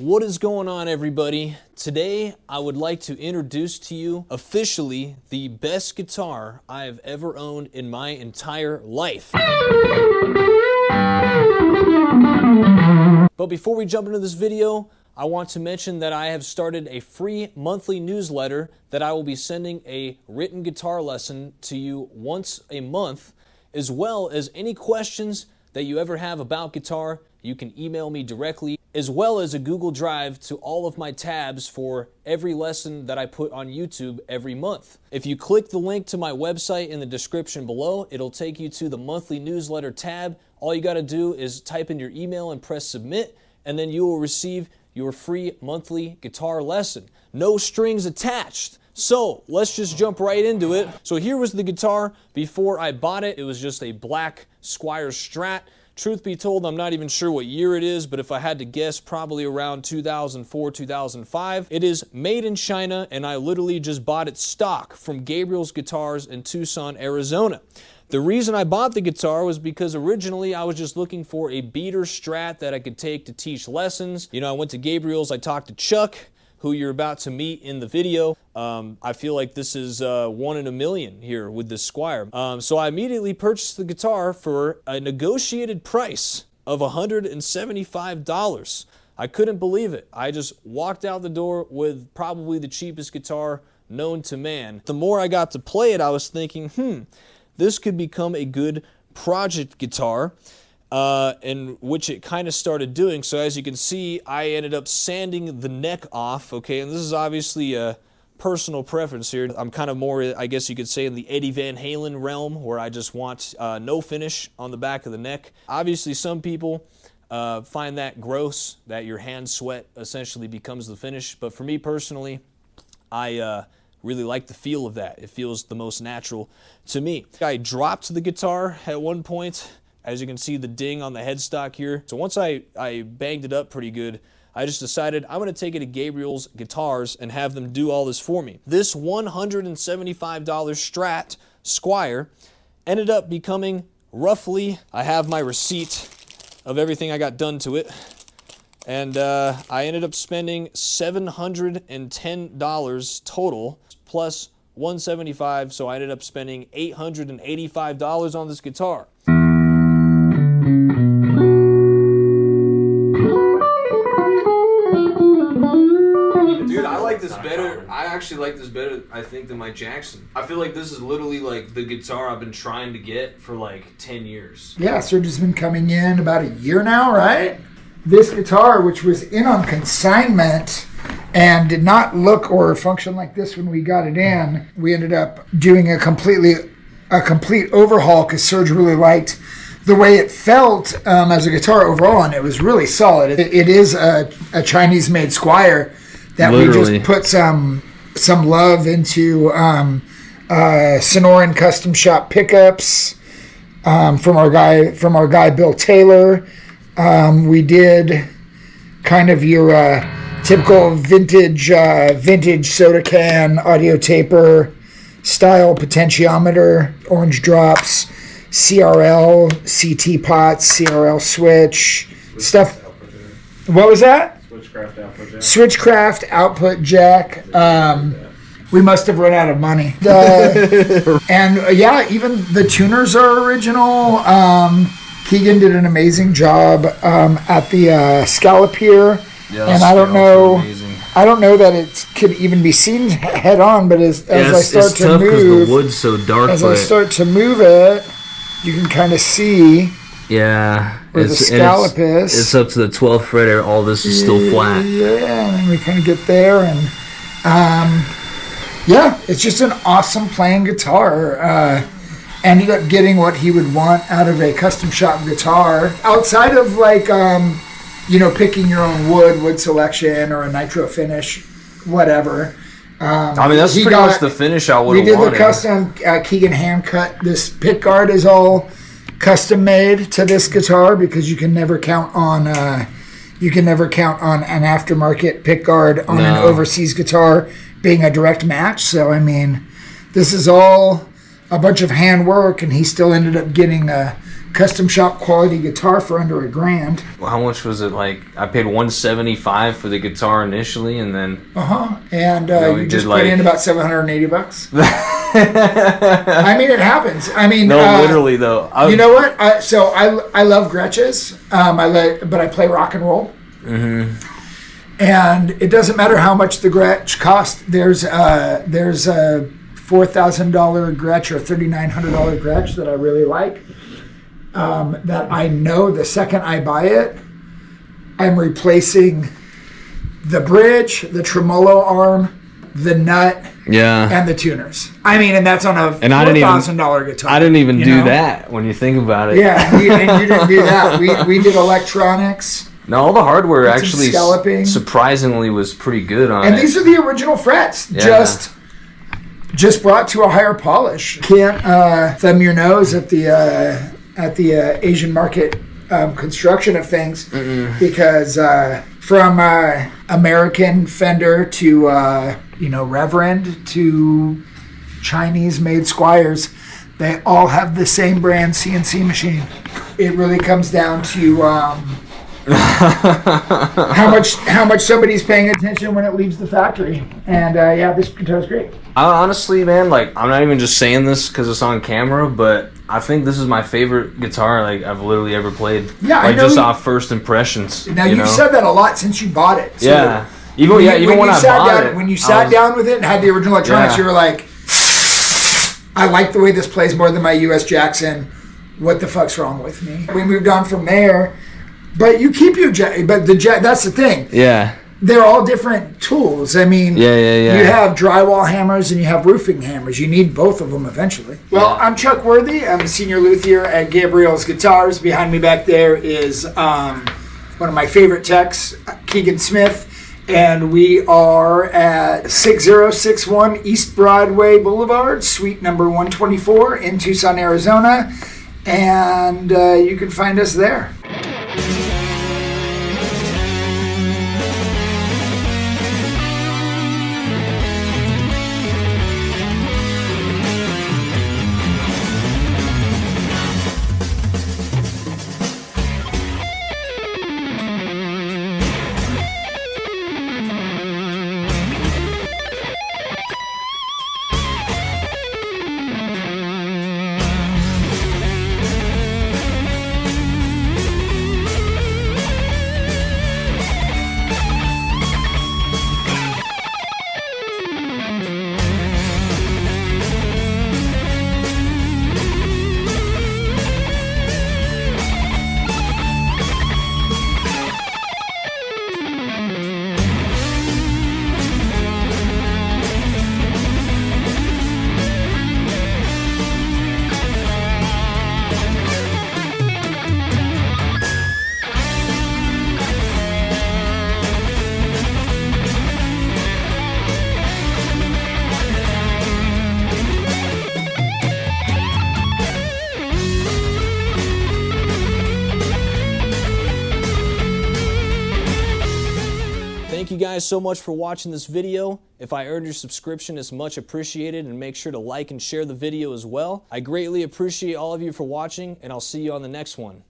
What is going on, everybody? Today I would like to introduce to you officially the best guitar I have ever owned in my entire life. But before we jump into this video, I want to mention that I have started a free monthly newsletter that I will be sending a written guitar lesson to you once a month, as well as any questions that you ever have about guitar. You can email me directly, as well as a Google Drive to all of my tabs for every lesson that I put on YouTube every month. If you click the link to my website in the description below, it'll take you to the monthly newsletter tab. All you gotta do is type in your email and press submit, and then you will receive your free monthly guitar lesson. No strings attached. So let's just jump right into it. So here was the guitar before I bought it. It was just a black Squier Strat. Truth be told, I'm not even sure what year it is, but if I had to guess, probably around 2004, 2005. It is made in China, and I literally just bought it stock from Gabriel's Guitars in Tucson, Arizona. The reason I bought the guitar was because originally I was just looking for a beater Strat that I could take to teach lessons. You know, I went to Gabriel's, I talked to Chuck, who you're about to meet in the video. I feel like this is 1 in a million here with this Squier. So I immediately purchased the guitar for a negotiated price of $175. I couldn't believe it. I just walked out the door with probably the cheapest guitar known to man. The more I got to play it, I was thinking, this could become a good project guitar. And which it kind of started doing. So as you can see, I ended up sanding the neck off, okay, and this is obviously a personal preference here. I'm kind of more, I guess you could say, in the Eddie Van Halen realm, where I just want no finish on the back of the neck. Obviously, some people find that gross, that your hand sweat essentially becomes the finish, but for me personally, I really like the feel of that. It feels the most natural to me. I dropped the guitar at one point. As you can see, the ding on the headstock here. So once I banged it up pretty good, I just decided I'm going to take it to Gabriel's Guitars and have them do all this for me. This $175 Strat Squier ended up becoming roughly, I have my receipt of everything I got done to it, and I ended up spending $710 total, plus $175, so I ended up spending $885 on this guitar. Dude, I like this better. I actually like this better, I think, than my Jackson. I feel like this is literally like the guitar I've been trying to get for like 10 years. Yeah, Serge has been coming in about a year now, right? This guitar, which was in on consignment and did not look or function like this when we got it in, we ended up doing a complete overhaul because Serge really liked the way it felt as a guitar overall, and it was really solid. It is a Chinese-made Squier that literally. We just put some love into Sonoran custom shop pickups from our guy Bill Taylor. We did kind of your typical vintage soda can audio taper style potentiometer, orange drops, CRL, CT pots, CRL switch, stuff. What was that? Switchcraft output jack. We must have run out of money. And yeah, even the tuners are original. Keegan did an amazing job at the scallop here. Yeah, and I don't know that it could even be seen head on, but as I start to move, the wood's so dark. As I start to move it, you can kind of see. Yeah, where the scallop is. It's up to the 12th fret. All this is still flat. Yeah, and we kind of get there, and yeah, it's just an awesome playing guitar. Ended up getting what he would want out of a custom shop guitar, outside of like picking your own wood selection or a nitro finish, whatever. I mean, that's pretty much the finish I would have wanted. We did the custom Keegan hand cut. This pick guard is all custom made to this guitar because you can never count on an aftermarket pick guard on an overseas guitar being a direct match. So I mean, this is all a bunch of hand work, and he still ended up getting a custom shop quality guitar for under $1,000. Well, how much was it? Like, I paid $175 for the guitar initially, and then and you just put in about $780. I mean, it happens. I mean, no, literally though. You know what? I love Gretches. But I play rock and roll. Mm-hmm. And it doesn't matter how much the Gretsch cost. There's a $4,000 Gretsch or $3,900 Gretsch that I really like. That I know the second I buy it, I'm replacing the bridge, the tremolo arm, the nut, and the tuners. I mean, and that's on a $4,000 guitar. I didn't even do that when you think about it. Yeah, you didn't do that. We did electronics. No, all the hardware actually surprisingly was pretty good on it. And these are the original frets, just brought to a higher polish. Can't thumb your nose at the Asian market construction of things, because from American Fender to Reverend to Chinese-made Squiers, they all have the same brand CNC machine. It really comes down to how much somebody's paying attention when it leaves the factory. And this guitar's great. Honestly, man, like, I'm not even just saying this because it's on camera, but I think this is my favorite guitar like I've literally ever played. Yeah, like, just off first impressions. Now you've said that a lot since you bought it. So yeah, even when I bought it, when you sat down with it and had the original electronics, you were like, I like the way this plays more than my US Jackson. What the fuck's wrong with me? We moved on from there, but you keep your that's the thing. Yeah. They're all different tools. I mean, you have drywall hammers and you have roofing hammers. You need both of them eventually. Well, I'm Chuck Worthy. I'm a senior luthier at Gabriel's Guitars. Behind me back there is one of my favorite techs, Keegan Smith. And we are at 6061 East Broadway Boulevard, suite number 124 in Tucson, Arizona. And you can find us there. Thank you guys so much for watching this video. If I earned your subscription, it's much appreciated, and make sure to like and share the video as well. I greatly appreciate all of you for watching, and I'll see you on the next one.